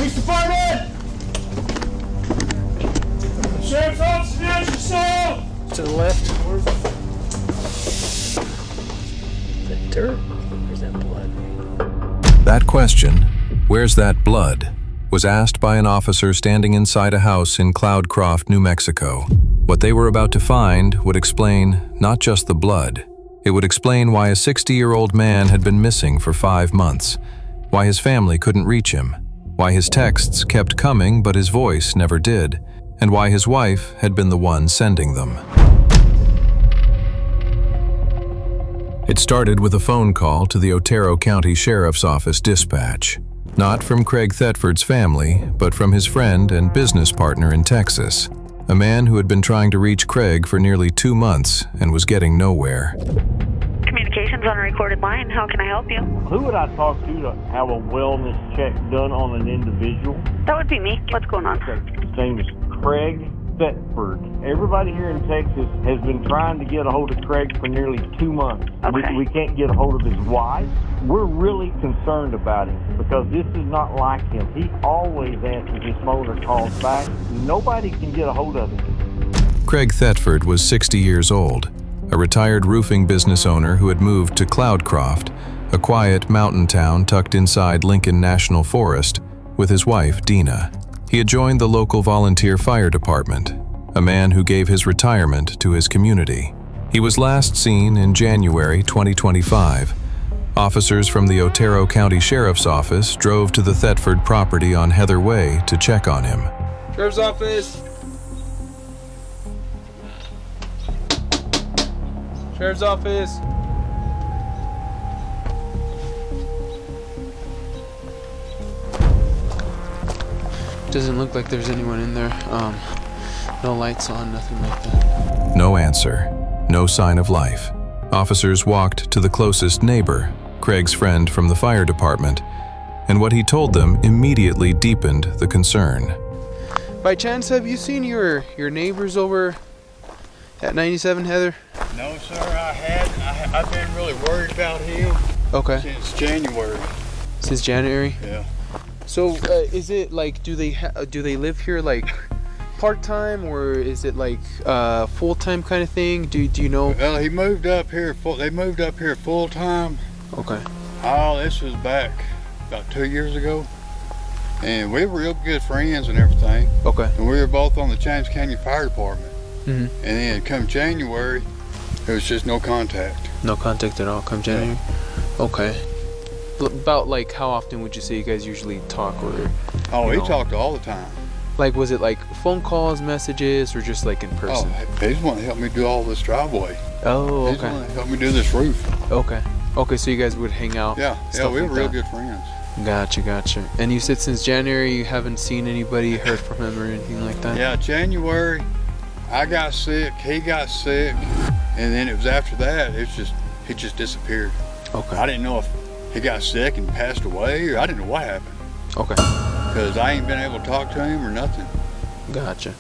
Police department! Sheriff's office, announce yourself! To the left. Is that dirt or is that blood? That question, "Where's that blood?" was asked by an officer standing inside a house in Cloudcroft, New Mexico. What they were about to find would explain not just the blood. It would explain why a 60-year-old man had been missing for 5 months, why his family couldn't reach him, why his texts kept coming but his voice never did, and why his wife had been the one sending them. It started with a phone call to the Otero County Sheriff's Office dispatch. Not from Craig Thatford's family, but from his friend and business partner in Texas, a man who had been trying to reach Craig for nearly 2 months and was getting nowhere. Communications on a recorded line. How can I help you? Who would I talk to have a wellness check done on an individual? That would be me. What's going on? His name is Craig Thatford. Everybody here in Texas has been trying to get a hold of Craig for nearly 2 months. Okay. We can't get a hold of his wife. We're really concerned about him because this is not like him. He always answers his phone or calls back. Nobody can get a hold of him. Craig Thatford was 60 years old, a retired roofing business owner who had moved to Cloudcroft, a quiet mountain town tucked inside Lincoln National Forest, with his wife, Dena. He had joined the local volunteer fire department, a man who gave his retirement to his community. He was last seen in January 2025. Officers from the Otero County Sheriff's Office drove to the Thatford property on Heather Way to check on him. Sheriff's office. Sheriff's office. Doesn't look like there's anyone in there. No lights on, nothing like that. No answer. No sign of life. Officers walked to the closest neighbor, Craig's friend from the fire department, and what he told them immediately deepened the concern. By chance, have you seen your neighbors over at 97, Heather? No, sir, I hadn't. I've been really worried about him Okay. since January. Since January? Yeah. So, is it like, do they live here like part-time, or is it like full-time kind of thing? Do you know? Well, he moved up here. They moved up here full time. Okay. Oh, this was back about 2 years ago, and we were real good friends and everything. Okay. And we were both on the James Canyon Fire Department. Mm-hmm. And then come January, there was just no contact. No contact at all. Come January. Okay. About like how often would you say you guys usually talk, or? Oh, he know? talked all the time. Like, was it like phone calls, messages, or just like in person? Oh, he's the one that helped me do all this driveway. Oh, He's the okay. one that helped me do this roof. Okay. Okay, so you guys would hang out. Yeah, stuff we were like real that. good friends. Gotcha. And you said since January you haven't seen anybody, heard from him, or anything like that? Yeah, January, I got sick, he got sick, and then it was after that, he just disappeared. Okay. I didn't know if he got sick and passed away, or I didn't know what happened, Okay. because I ain't been able to talk to him or nothing. Gotcha.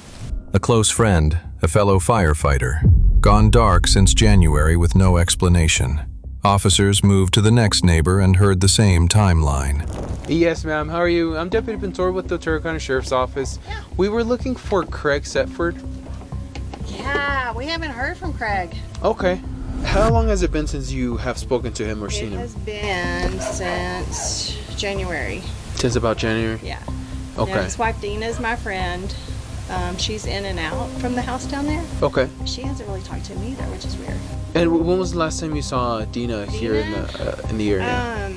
A close friend, a fellow firefighter, gone dark since January with no explanation. Officers moved to the next neighbor and heard the same timeline. Yes, ma'am. How are you? I'm Deputy Pintor with the Otero County Sheriff's Office. We were looking for Craig Thatford. Yeah, we haven't heard from Craig. Okay. How long has it been since you have spoken to him or seen It him? has been since January. Since about January? Yeah. Okay. Now, his wife Dena is my friend. She's in and out from the house down there. Okay. She hasn't really talked to him either, which is weird. And when was the last time you saw Dena here in the area?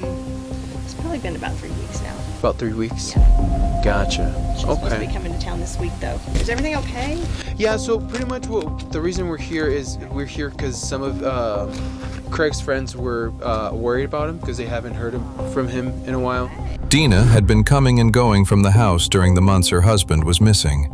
It's probably been about 3 weeks now. About 3 weeks? Yeah. Gotcha. She's supposed to be Okay. coming to town this week, though. Is everything okay? Yeah, so pretty much the reason we're here because some of Craig's friends were worried about him because they haven't heard from him in a while. Dena had been coming and going from the house during the months her husband was missing.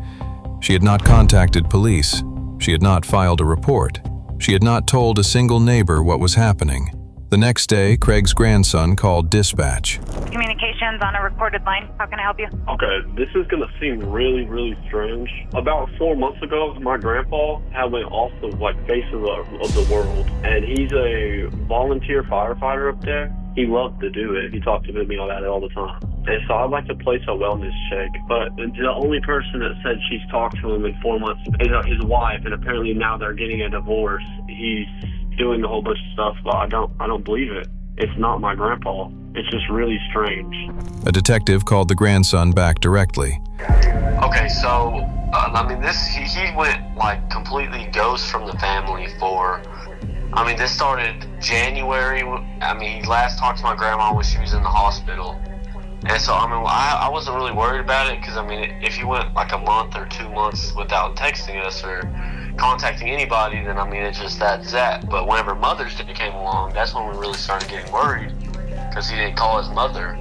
She had not contacted police. She had not filed a report. She had not told a single neighbor what was happening. The next day, Craig's grandson called dispatch. Communications on a recorded line. How can I help you? Okay, this is gonna seem really, really strange. About 4 months ago, my grandpa had went off the face of the world, and he's a volunteer firefighter up there. He loved to do it. He talked to me about it all the time. And so I'd like to place a wellness check, but the only person that said she's talked to him in 4 months is his wife, and apparently now they're getting a divorce. He's doing a whole bunch of stuff, but I don't believe it. It's not my grandpa. It's just really strange. A detective called the grandson back directly. Okay, so he went like completely ghost from the family for. This started January. He last talked to my grandma when she was in the hospital. And so, I wasn't really worried about it because, if you went like a month or 2 months without texting us or contacting anybody, then, it's just that's that. But whenever Mother's Day came along, that's when we really started getting worried because he didn't call his mother.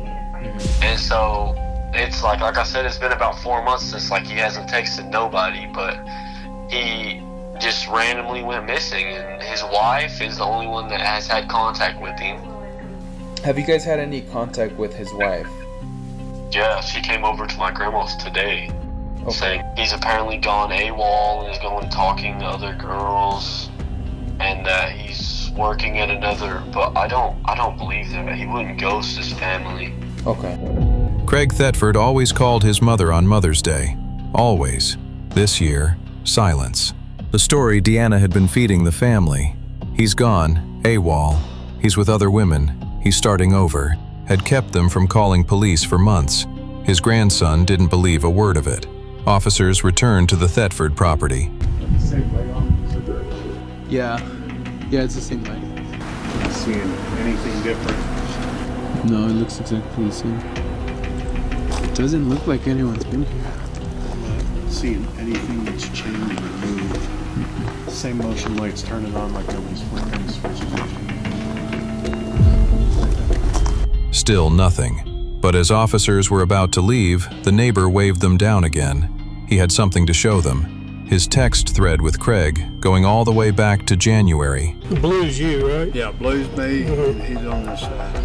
And so, it's like I said, it's been about 4 months since, he hasn't texted nobody, but he just randomly went missing, and his wife is the only one that has had contact with him. Have you guys had any contact with his wife? Yeah, she came over to my grandma's today, Okay. saying he's apparently gone AWOL and is going talking to other girls, and that he's working at another. But I don't believe that. He wouldn't ghost his family. Okay. Craig Thatford always called his mother on Mother's Day. Always. This year, silence. The story Deanna had been feeding the family. He's gone, AWOL. He's with other women. He's starting over. Had kept them from calling police for months. His grandson didn't believe a word of it. Officers returned to the Thatford property. Yeah, it's the same light. Seeing anything different? No, it looks exactly the same. It doesn't look like anyone's been here. Seeing anything that's changed or moved? Same motion lights turning on like nobody's flipping switches. Still nothing. But as officers were about to leave, the neighbor waved them down again. He had something to show them. His text thread with Craig, going all the way back to January. Blue's you, right? Yeah, Blue's me, and he's on this side.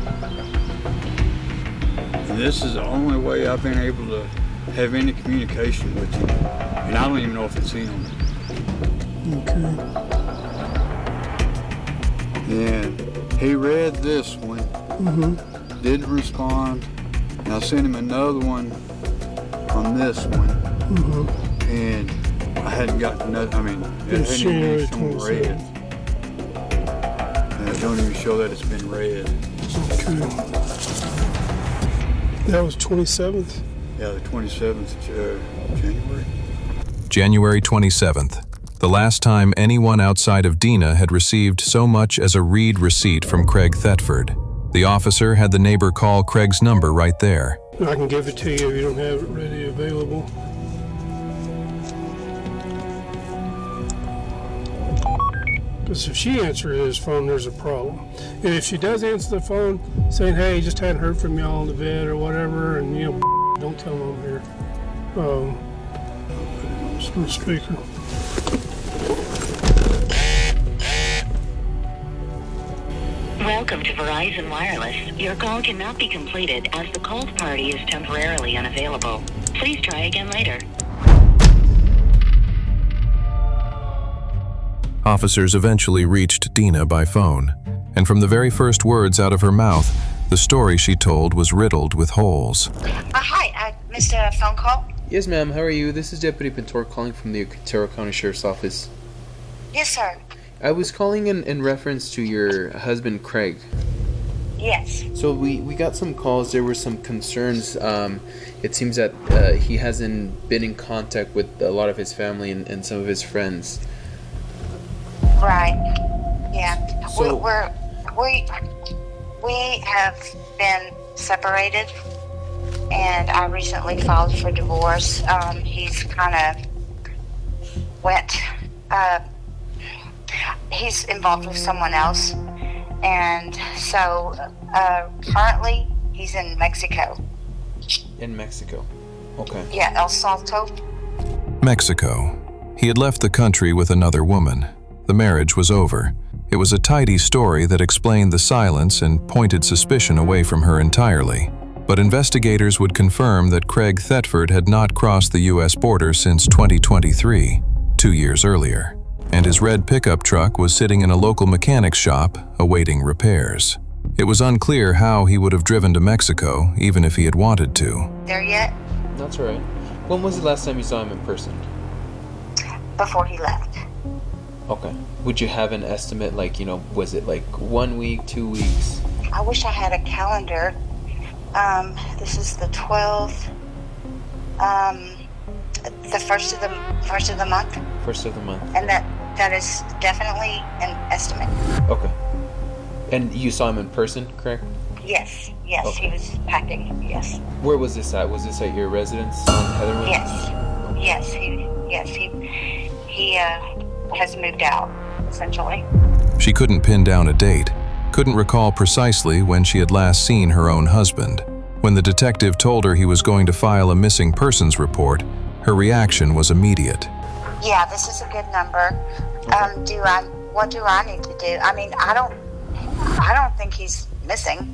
And this is the only way I've been able to have any communication with him. And I don't even know if it's him. Okay. And he read this one, didn't respond. And I sent him another one on this one. And I hadn't gotten nothing. It hadn't even shown red. And it don't even show that it's been read. Okay. That was 27th? Yeah, the 27th of January. January 27th. The last time anyone outside of Dena had received so much as a read receipt from Craig Thatford. The officer had the neighbor call Craig's number right there. I can give it to you if you don't have it ready available. Because if she answers his phone, there's a problem. And if she does answer the phone saying, hey, just hadn't heard from y'all in the vet or whatever, and don't tell them I'm here. It's on speaker. Welcome to Verizon Wireless. Your call cannot be completed as the called party is temporarily unavailable. Please try again later. Officers eventually reached Dena by phone, and from the very first words out of her mouth, the story she told was riddled with holes. Hi, I missed a phone call. Yes, ma'am. How are you? This is Deputy Pintor calling from the Otero County Sheriff's Office. Yes, sir. I was calling in reference to your husband, Craig. Yes. So we got some calls. There were some concerns. It seems that he hasn't been in contact with a lot of his family and some of his friends. Right. Yeah. So, we have been separated, and I recently filed for divorce. He's kind of went. He's involved with someone else, and so currently he's in Mexico. In Mexico. Okay. Yeah, El Salto. Mexico. He had left the country with another woman. The marriage was over. It was a tidy story that explained the silence and pointed suspicion away from her entirely. But investigators would confirm that Craig Thatford had not crossed the U.S. border since 2023, 2 years earlier, and his red pickup truck was sitting in a local mechanic's shop awaiting repairs. It was unclear how he would have driven to Mexico, even if he had wanted to. There yet? That's all right. When was the last time you saw him in person? Before he left. Okay. Would you have an estimate, like, was it like 1 week, 2 weeks? I wish I had a calendar. This is the 12th. The first of the month. First of the month. And that is definitely an estimate. Okay. And you saw him in person, correct? Yes, Okay. He was packing, yes. Where was this at? Was this at your residence on Heatherman? He has moved out, essentially. She couldn't pin down a date, couldn't recall precisely when she had last seen her own husband. When the detective told her he was going to file a missing persons report, her reaction was immediate. Yeah, this is a good number. What do I need to do? I mean, I don't think he's missing.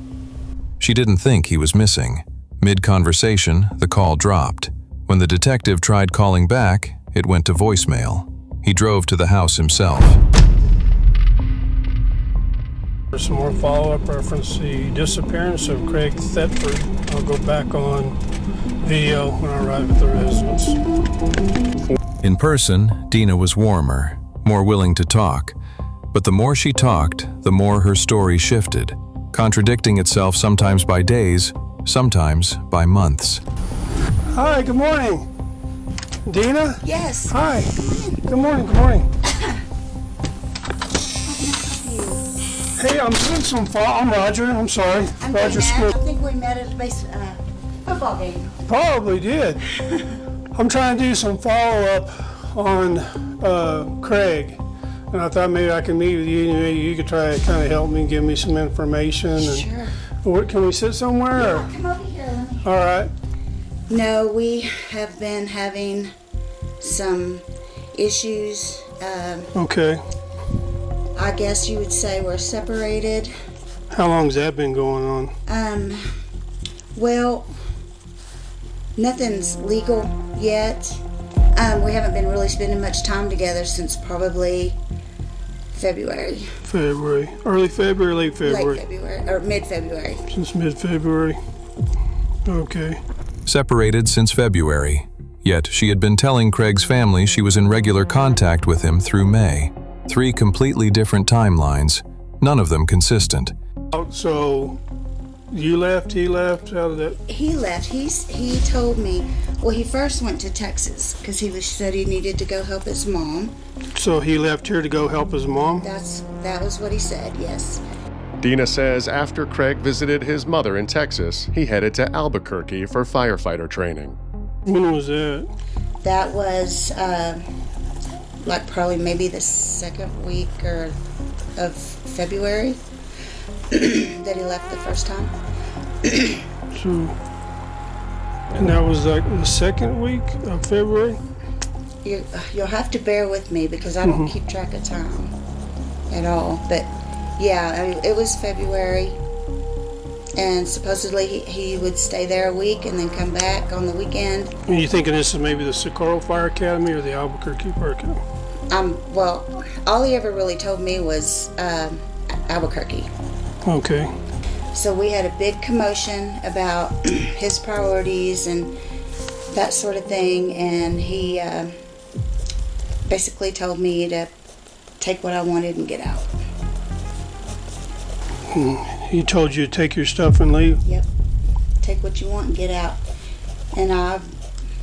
She didn't think he was missing. Mid-conversation, the call dropped. When the detective tried calling back, it went to voicemail. He drove to the house himself. For some more follow-up reference, the disappearance of Craig Thatford. I'll go back on video when I arrive at the residence. In person, Dena was warmer, more willing to talk. But the more she talked, the more her story shifted, contradicting itself sometimes by days, sometimes by months. Hi, good morning. Dena? Yes. Hi. Good morning, good morning. Hey, I'm doing some I'm Roger, I'm sorry. I'm Roger Dana. Smith. I think we met at a football game. Probably did. I'm trying to do some follow-up on Craig. And I thought maybe I could meet with you and maybe you could try to kind of help me, give me some information. Sure. And, can we sit somewhere? Yeah, come over here. All right. No, we have been having some issues. Okay. I guess you would say we're separated. How long's that been going on? Well, nothing's legal yet. We haven't been really spending much time together since probably February. Early February, late February? Late February, or mid-February. Since mid-February. Okay. Separated since February. Yet she had been telling Craig's family she was in regular contact with him through May. 3 completely different timelines, none of them consistent. So, you left, he left, how did that? He left. He told me, well, he first went to Texas because said he needed to go help his mom. So he left here to go help his mom? That was what he said, yes. Dena says after Craig visited his mother in Texas, he headed to Albuquerque for firefighter training. When was that? That was like probably maybe the second week of February that he left the first time. And that was like the second week of February? You'll have to bear with me because I don't keep track of time at all. But yeah, I mean, it was February, and supposedly he would stay there a week and then come back on the weekend. Are you thinking this is maybe the Socorro Fire Academy or the Albuquerque Fire Academy? Well, all he ever really told me was Albuquerque. Okay. So we had a big commotion about his priorities and that sort of thing, and he basically told me to take what I wanted and get out. He told you to take your stuff and leave? Yep. Take what you want and get out. And I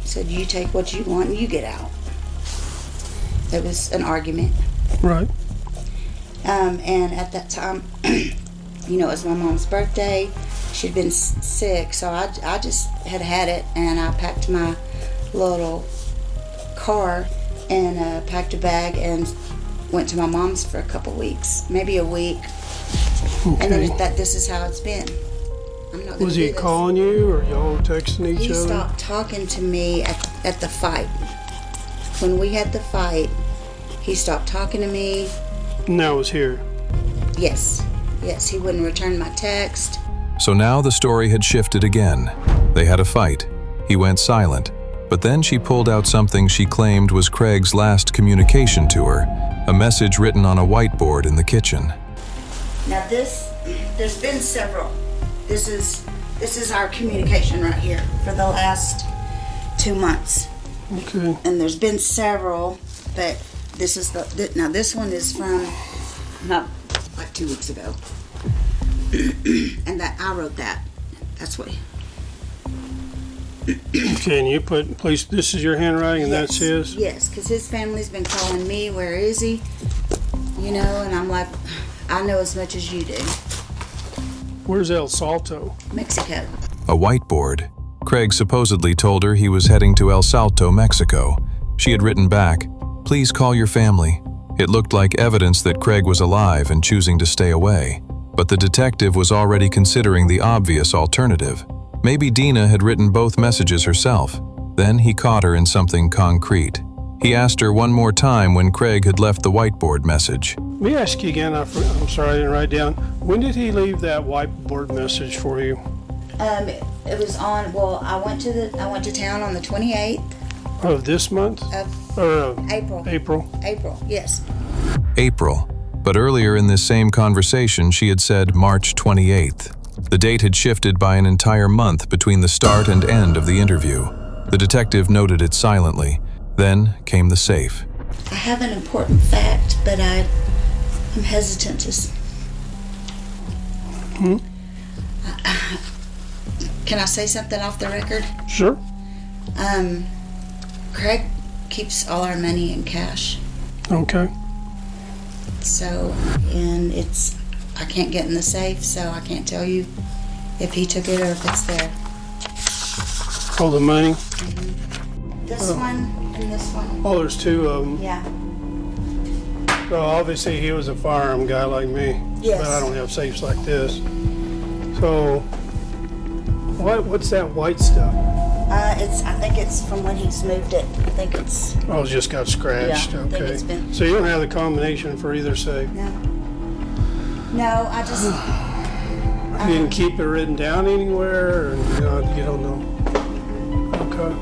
said, you take what you want and you get out. It was an argument. Right. And at that time, it was my mom's birthday. She'd been sick, so I just had it, and I packed my little car and packed a bag and went to my mom's for a couple weeks, maybe a week. Okay. And then this is how it's been. I'm not Was he calling you or y'all texting each He other? stopped talking to me at the fight. When we had the fight, he stopped talking to me. And that was here? Yes, he wouldn't return my text. So now the story had shifted again. They had a fight. He went silent. But then she pulled out something she claimed was Craig's last communication to her, a message written on a whiteboard in the kitchen. Now this there's been several. This is our communication right here for the last 2 months. Okay. And there's been several, but this is now this one is from not like 2 weeks ago. And that I wrote that. That's what. Okay, and you put, please, this is your handwriting and that's his? Yes, because his family's been calling me, where is he? You know, and I'm like, I know as much as you do. Where's El Salto? Mexico. A whiteboard. Craig supposedly told her he was heading to El Salto, Mexico. She had written back, "Please call your family." It looked like evidence that Craig was alive and choosing to stay away. But the detective was already considering the obvious alternative. Maybe Dena had written both messages herself. Then he caught her in something concrete. He asked her one more time when Craig had left the whiteboard message. Let me ask you again, I'm sorry I didn't write down. When did he leave that whiteboard message for you? It was on, well, I went to town on the 28th. Of this month? April. April, yes. April. But earlier in this same conversation, she had said March 28th. The date had shifted by an entire month between the start and end of the interview. The detective noted it silently. Then came the safe. I have an important fact, but I'm hesitant to... Can I say something off the record? Sure. Craig keeps all our money in cash. Okay. So, and I can't get in the safe, so I can't tell you if he took it or if it's there. All the money? This one and this one. Oh, there's 2 of them. Yeah. Well, obviously he was a firearm guy like me. Yes. But I don't have safes like this. So, what's that white stuff? I think it's from when he's moved it. I think it's... Oh, it just got scratched. Yeah, I okay. think it's been... So you don't have the combination for either safe? No. No, I just... You didn't keep it written down anywhere? Or, you don't know? Okay.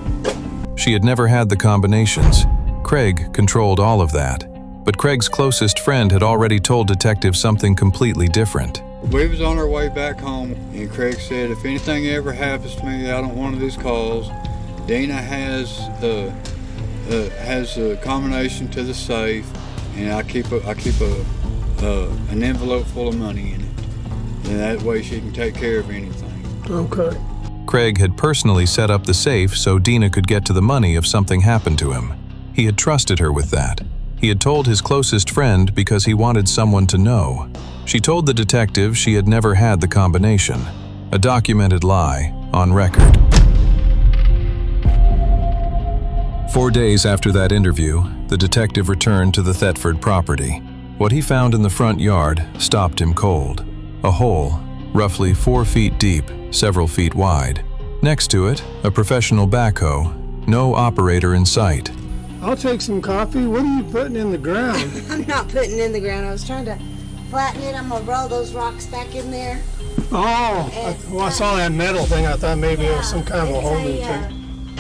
She had never had the combinations. Craig controlled all of that. But Craig's closest friend had already told detectives something completely different. We was on our way back home, and Craig said, if anything ever happens to me out on one of these calls, Dena has a combination to the safe, and I keep an envelope full of money in it, and that way she can take care of anything. Okay. Craig had personally set up the safe so Dena could get to the money if something happened to him. He had trusted her with that. He had told his closest friend because he wanted someone to know. She told the detective she had never had the combination. A documented lie, on record. 4 days after that interview, the detective returned to the Thatford property. What he found in the front yard stopped him cold. A hole, roughly 4 feet deep, several feet wide. Next to it, a professional backhoe, no operator in sight. I'll take some coffee. What are you putting in the ground? I'm not putting in the ground. I was trying to flatten it. I'm going to roll those rocks back in there. Oh, I saw that metal thing. I thought maybe it was some kind of a holding thing.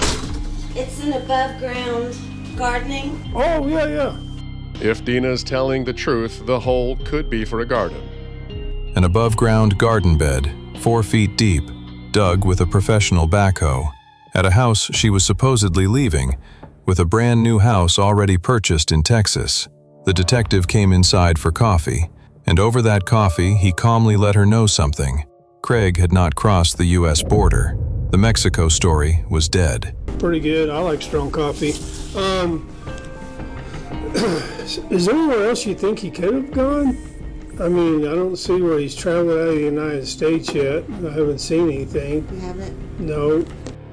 It's an above ground gardening. Oh, yeah. If Dena's telling the truth, the hole could be for a garden. An above-ground garden bed, 4 feet deep, dug with a professional backhoe, at a house she was supposedly leaving, with a brand new house already purchased in Texas. The detective came inside for coffee, and over that coffee he calmly let her know something. Craig had not crossed the U.S. border. The Mexico story was dead. Pretty good. I like strong coffee. Is there anywhere else you think he could have gone? I mean, I don't see where he's traveled out of the United States yet. I haven't seen anything. You haven't? No.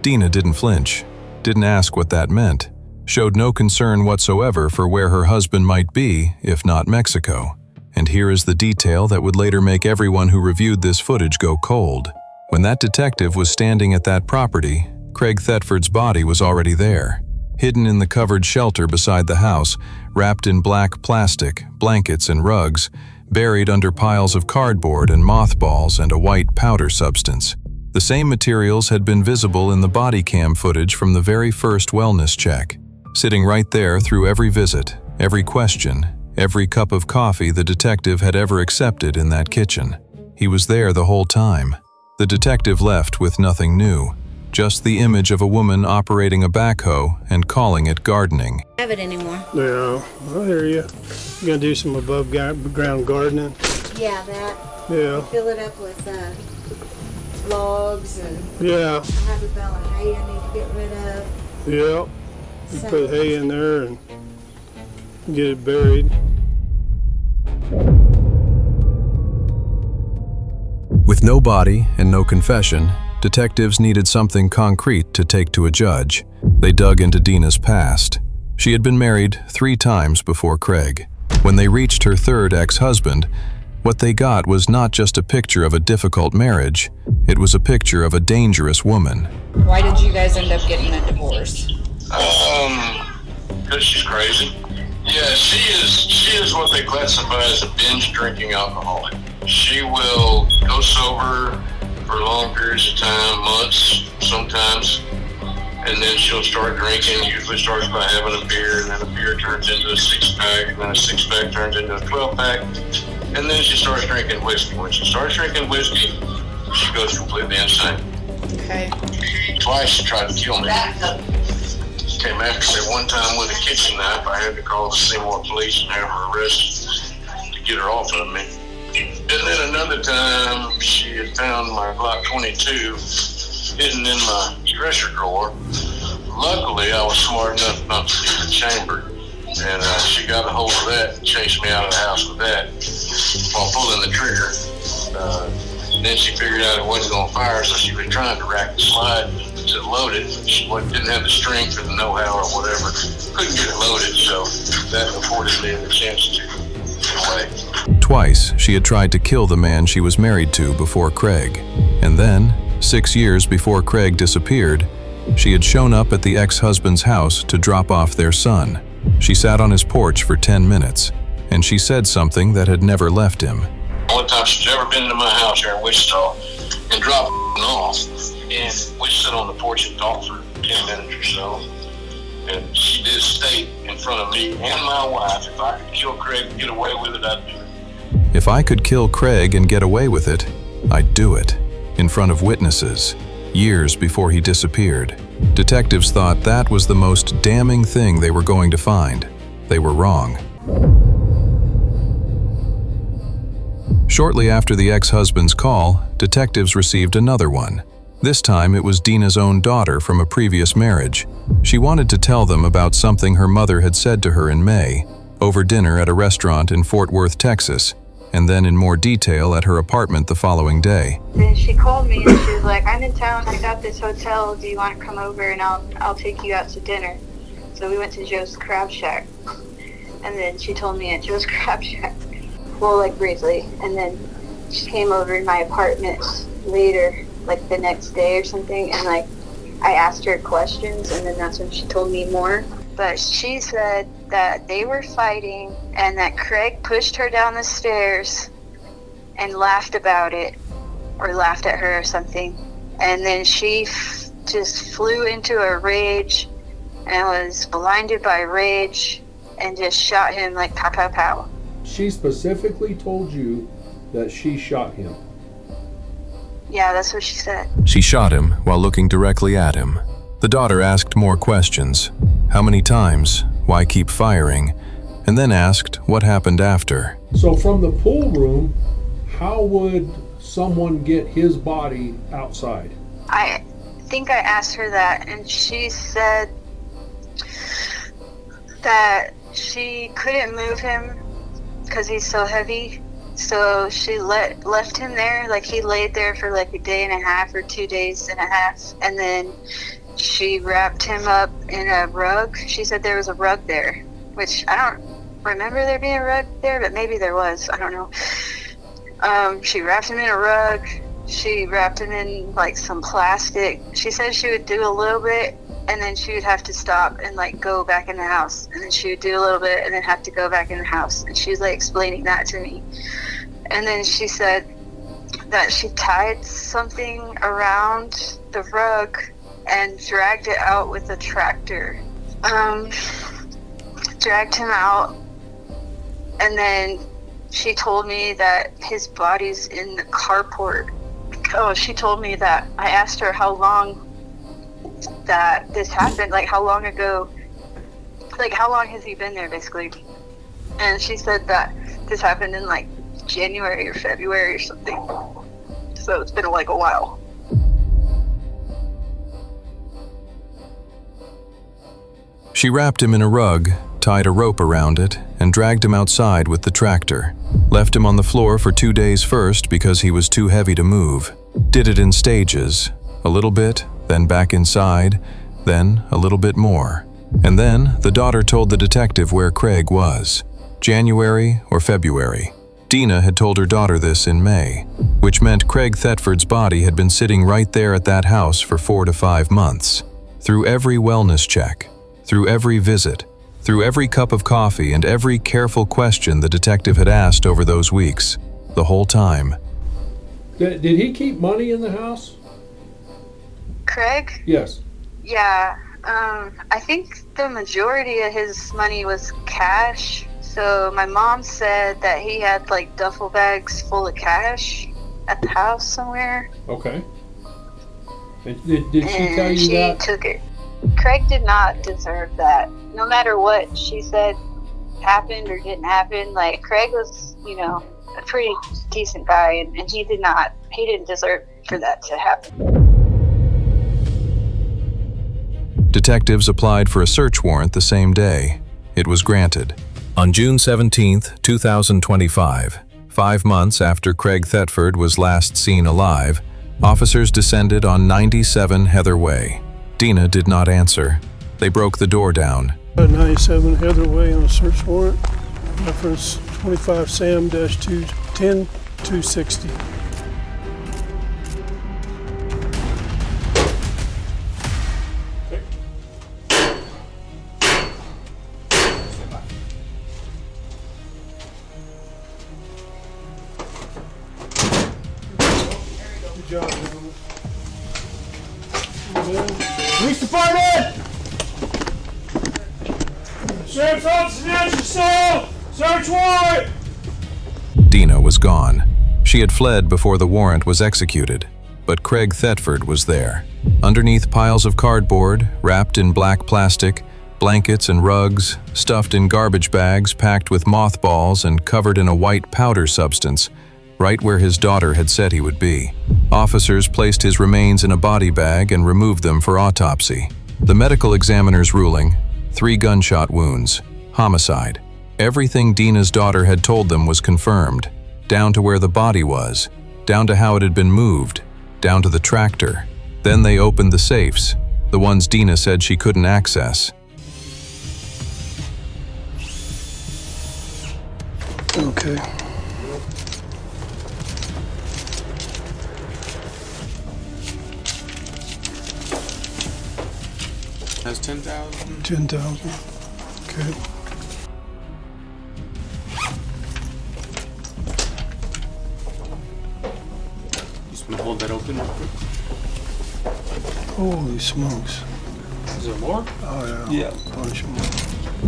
Dena didn't flinch, didn't ask what that meant, showed no concern whatsoever for where her husband might be, if not Mexico. And here is the detail that would later make everyone who reviewed this footage go cold. When that detective was standing at that property, Craig Thatford's body was already there, hidden in the covered shelter beside the house, wrapped in black plastic, blankets and rugs, buried under piles of cardboard and mothballs and a white powder substance. The same materials had been visible in the Bodycam footage from the very first wellness check, sitting right there through every visit, every question, every cup of coffee the detective had ever accepted in that kitchen. He was there the whole time. The detective left with nothing new, just the image of a woman operating a backhoe and calling it gardening. Have it anymore. Yeah, I hear you. You gonna do some above ground gardening? Yeah, that. Yeah. Fill it up with logs and. Yeah. I have a bale of hay I need to get rid of. Yep. You put hay in there and get it buried. With no body and no confession, detectives needed something concrete to take to a judge. They dug into Dena's past. She had been married 3 times before Craig. When they reached her third ex-husband, what they got was not just a picture of a difficult marriage, it was a picture of a dangerous woman. Why did you guys end up getting a divorce? Because she's crazy. Yeah, she is what they classify as a binge drinking alcoholic. She will go sober for long periods of time, months sometimes, and then she'll start drinking. Usually starts by having a beer, and then a beer turns into a 6-pack, and then a 6-pack turns into a 12-pack, and then she starts drinking whiskey. When she starts drinking whiskey, she goes completely insane. Okay. Twice she tried to kill me. Came after me one time with a kitchen knife. I had to call the Seymour police and have her arrested to get her off of me. And then another time, she had found my Glock 22 hidden in my dresser drawer. Luckily, I was smart enough not to leave the chamber, and she got a hold of that and chased me out of the house with that while pulling the trigger. Then she figured out it wasn't going to fire, so she was trying to rack the slide to load it. She didn't have the strength or the know-how or whatever. Couldn't get it loaded, so that afforded me the chance to get away. Twice, she had tried to kill the man she was married to before Craig. And then, 6 years before Craig disappeared, she had shown up at the ex-husband's house to drop off their son. She sat on his porch for 10 minutes, and she said something that had never left him. One time she's ever been to my house here in Wichita and dropped off, and we sit on the porch and talked for 10 minutes or so. And she did state in front of me and my wife, if I could kill Craig and get away with it, I'd do it. If I could kill Craig and get away with it, I'd do it. In front of witnesses, years before he disappeared. Detectives thought that was the most damning thing they were going to find. They were wrong. Shortly after the ex-husband's call, detectives received another one. This time it was Dena's own daughter from a previous marriage. She wanted to tell them about something her mother had said to her in May, over dinner at a restaurant in Fort Worth, Texas, and then in more detail at her apartment the following day. Then she called me and she was like, I'm in town, I got this hotel, do you want to come over and I'll take you out to dinner? So we went to Joe's Crab Shack. And then she told me at Joe's Crab Shack, well, like briefly, and then she came over in my apartment later, like the next day or something, and like I asked her questions, and then that's when she told me more. But she said that they were fighting and that Craig pushed her down the stairs and laughed about it, or laughed at her or something, and then she just flew into a rage and was blinded by rage and just shot him like pow pow pow. She specifically told you that she shot him. Yeah, that's what she said. She shot him while looking directly at him. The daughter asked more questions. How many times? Why keep firing? And then asked what happened after. So from the pool room, how would someone get his body outside? I think I asked her that, and she said that she couldn't move him because he's so heavy, so she left him there. Like, he laid there for like a day and a half or 2 days and a half, and then she wrapped him up in a rug. She said there was a rug there, which I don't remember there being a rug there, but maybe there was, I don't know. She wrapped him in a rug. She wrapped him in like some plastic. She said she would do a little bit, and then she would have to stop and like go back in the house, and then she would do a little bit and then have to go back in the house. And she was like explaining that to me. And then she said that she tied something around the rug and dragged it out with a tractor. Dragged him out, and then she told me that his body's in the carport. Oh, she told me that I asked her how long that this happened, like how long ago, like how long has he been there basically. And she said that this happened in like January or February or something. So it's been like a while. She wrapped him in a rug, tied a rope around it, and dragged him outside with the tractor. Left him on the floor for 2 days first because he was too heavy to move. Did it in stages, a little bit, then back inside, then a little bit more. And then the daughter told the detective where Craig was. January or February. Dena had told her daughter this in May, which meant Craig Thatford's body had been sitting right there at that house for 4 to 5 months. Through every wellness check, through every visit, through every cup of coffee and every careful question the detective had asked over those weeks, the whole time. Did he keep money in the house? Craig? Yes. Yeah, I think the majority of his money was cash. So my mom said that he had like duffel bags full of cash at the house somewhere. Okay. Did she tell you that? She took it. Craig did not deserve that. No matter what she said happened or didn't happen, like Craig was, you know, a pretty decent guy, and he didn't deserve for that to happen. Detectives applied for a search warrant the same day. It was granted. On June 17, 2025, 5 months after Craig Thatford was last seen alive, officers descended on 97 Heather Way. Dena did not answer. They broke the door down. 97 Heather Way on a search warrant. Reference 25 Sam-210 260. Good job, gentlemen. Police Department! Sheriff's Office Natural Cell! Search warrant! Dena was gone. She had fled before the warrant was executed, but Craig Thatford was there. Underneath piles of cardboard, wrapped in black plastic, blankets and rugs, stuffed in garbage bags packed with mothballs and covered in a white powder substance, right where his daughter had said he would be. Officers placed his remains in a body bag and removed them for autopsy. The medical examiner's ruling, 3 gunshot wounds, homicide. Everything Dena's daughter had told them was confirmed, down to where the body was, down to how it had been moved, down to the tractor. Then they opened the safes, the ones Dena said she couldn't access. Okay. That's 10,000. 10,000. Okay. Just want to hold that open real quick. Holy smokes. Is there more? Oh, yeah. Bunch more.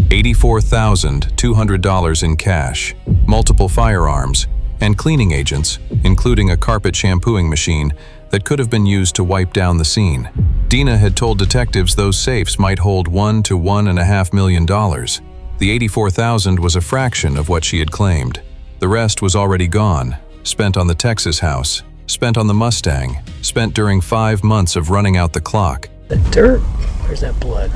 $84,200 in cash, multiple firearms, and cleaning agents, including a carpet shampooing machine that could have been used to wipe down the scene. Dena had told detectives those safes might hold $1 to $1.5 million. The $84,000 was a fraction of what she had claimed. The rest was already gone, spent on the Texas house, spent on the Mustang, spent during 5 months of running out the clock. The dirt? Where's that blood?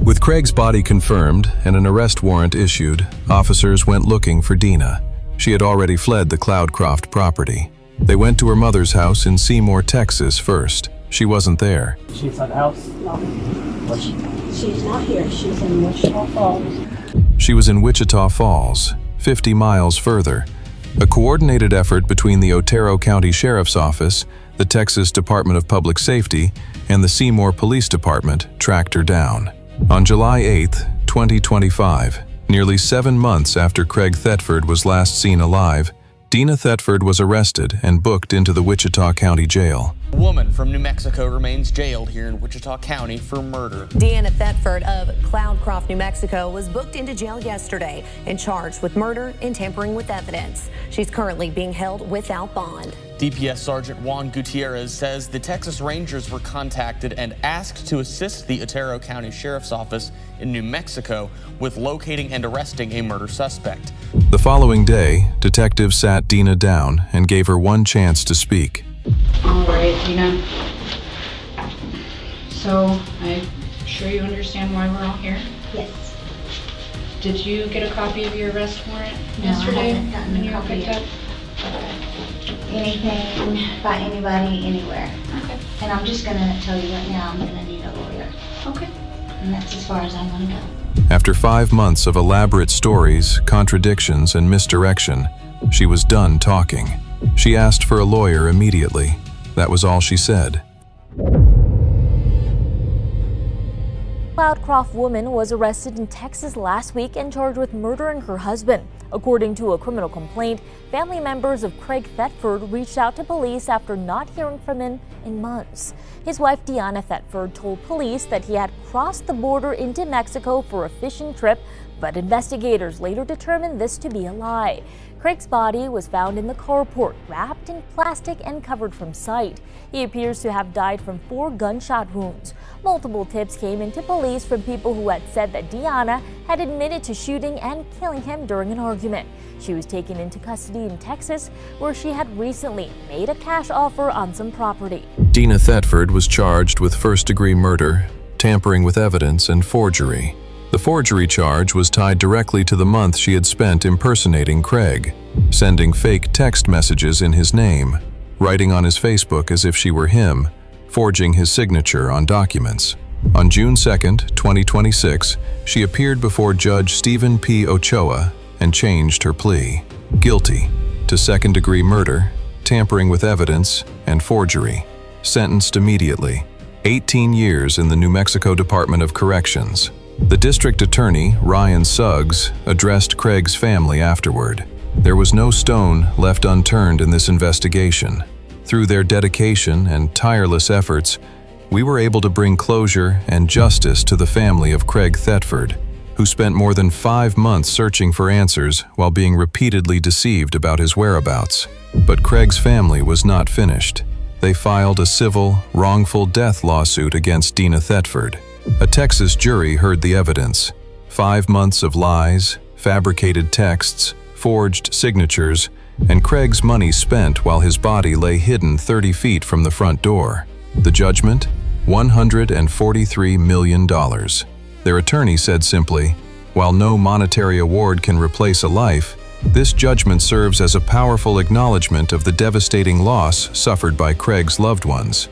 With Craig's body confirmed and an arrest warrant issued, officers went looking for Dena. She had already fled the Cloudcroft property. They went to her mother's house in Seymour, Texas first. She wasn't there. She's at the house? No. She's not here. She's in Wichita Falls. She was in Wichita Falls, 50 miles further. A coordinated effort between the Otero County Sheriff's Office, the Texas Department of Public Safety, and the Seymour Police Department tracked her down. On July 8, 2025, nearly 7 months after Craig Thatford was last seen alive, Dena Thatford was arrested and booked into the Wichita County Jail. A woman from New Mexico remains jailed here in Wichita County for murder. Dena Thatford of Cloudcroft, New Mexico, was booked into jail yesterday and charged with murder and tampering with evidence. She's currently being held without bond. DPS Sergeant Juan Gutierrez says the Texas Rangers were contacted and asked to assist the Otero County Sheriff's Office in New Mexico with locating and arresting a murder suspect. The following day, detectives sat Dena down and gave her one chance to speak. All right, Dena. So, I'm sure you understand why we're all here? Yes. Did you get a copy of your arrest warrant No, yesterday I haven't gotten when a you were copy picked yet. up? Anything by anybody, anywhere. Okay. And I'm just gonna tell you right now, I'm gonna need a lawyer. Okay. And that's as far as I'm gonna go. After 5 months of elaborate stories, contradictions, and misdirection, she was done talking. She asked for a lawyer immediately. That was all she said. Cloudcroft woman was arrested in Texas last week and charged with murdering her husband. According to a criminal complaint, family members of Craig Thatford reached out to police after not hearing from him in months. His wife Dena Thatford told police that he had crossed the border into Mexico for a fishing trip, but investigators later determined this to be a lie. Craig's body was found in the carport, wrapped in plastic and covered from sight. He appears to have died from 4 gunshot wounds. Multiple tips came into police from people who had said that Dena had admitted to shooting and killing him during an argument. She was taken into custody in Texas, where she had recently made a cash offer on some property. Dena Thatford was charged with first-degree murder, tampering with evidence, and forgery. The forgery charge was tied directly to the month she had spent impersonating Craig, sending fake text messages in his name, writing on his Facebook as if she were him, forging his signature on documents. On June 2, 2026, she appeared before Judge Stephen P. Ochoa and changed her plea, guilty to second-degree murder, tampering with evidence, and forgery. Sentenced immediately, 18 years in the New Mexico Department of Corrections. The district attorney, Ryan Suggs, addressed Craig's family afterward. There was no stone left unturned in this investigation. Through their dedication and tireless efforts, we were able to bring closure and justice to the family of Craig Thatford, who spent more than 5 months searching for answers while being repeatedly deceived about his whereabouts. But Craig's family was not finished. They filed a civil, wrongful death lawsuit against Dena Thatford. A Texas jury heard the evidence. 5 months of lies, fabricated texts, forged signatures, and Craig's money spent while his body lay hidden 30 feet from the front door. The judgment? $143 million. Their attorney said simply, "While no monetary award can replace a life, this judgment serves as a powerful acknowledgement of the devastating loss suffered by Craig's loved ones."